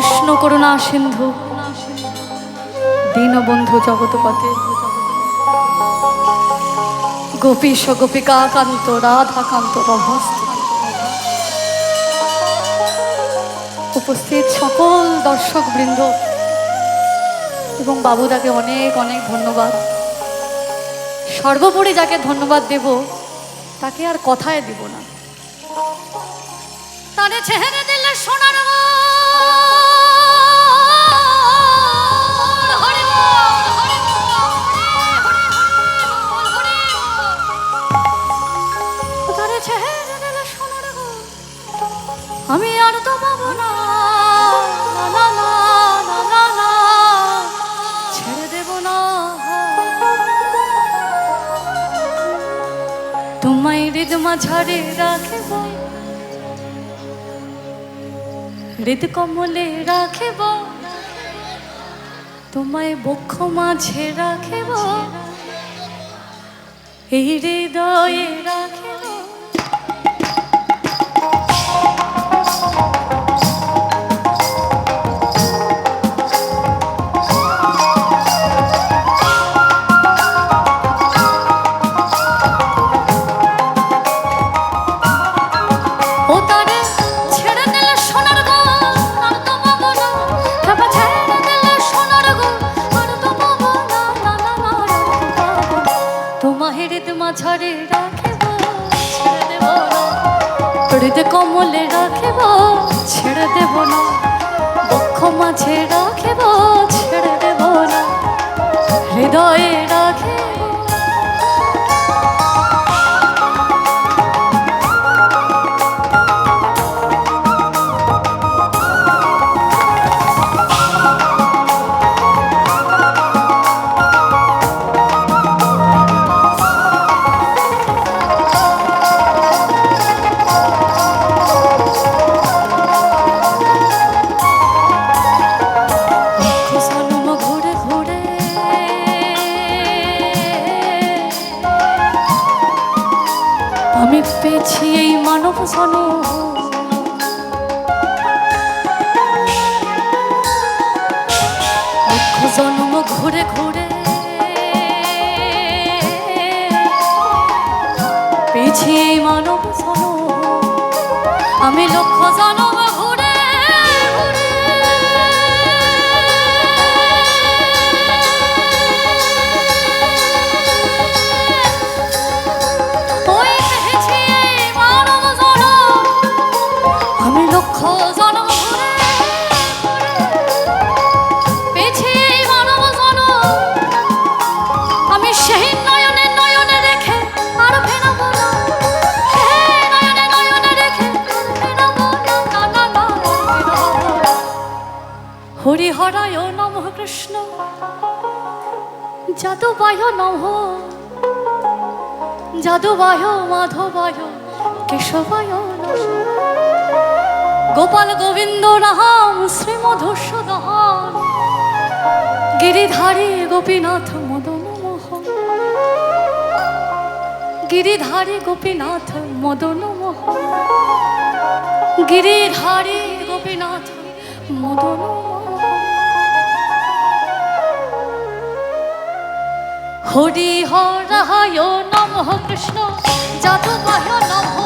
কৃষ্ণ করুণা সিন্ধু দীনবন্ধু জগৎপতে গোপীশ গোপিকা কান্ত রাধাকান্ত রমস্ত। উপস্থিত সকল দর্শক বৃন্দ এবং বাবুদাকে অনেক অনেক ধন্যবাদ। সর্বোপরি যাকে ধন্যবাদ দেব তাকে আর কথায় দিব না। তারে চেহারা দিলে সোনার আমি আর তো পাবো না, ছেড়ে দেব না। তোমায় হৃদ মাঝারে রাখিব, হৃদ কমলে রাখিব, তোমায় বক্ষ মাঝে রাখিব, এই হৃদয়ে রাখিব। মাঝারে রাখিব, ছেড়ে দেব না, হৃদ কমলে রাখিব, ছেড়ে দেব না, বক্ষ মাঝে রাখিব, ছেড়ে দেব না, হৃদয়ে রাখিব। আমি পেয়েছি এই মানব জন্ম, লক্ষ জন্ম ঘুরে ঘুরে পেয়েছি এই মানব জন্ম। আমি লক্ষ জন্ম ঘুরে হরিহরায় নমঃ কৃষ্ণ যাদবায় নমঃ, যাদবায় মাধবায় কেশবায় নমঃ, গোপাল গোবিন্দ রাম শ্রী মধুসূদন গিরিধারী গোপীনাথ মদন মোহন, গিরিধারী গোপীনাথ মদন মোহন, গিরিধারী গোপীনাথ মদন মোহন। হরিহরায় নমঃ কৃষ্ণ যাদবায় নমঃ,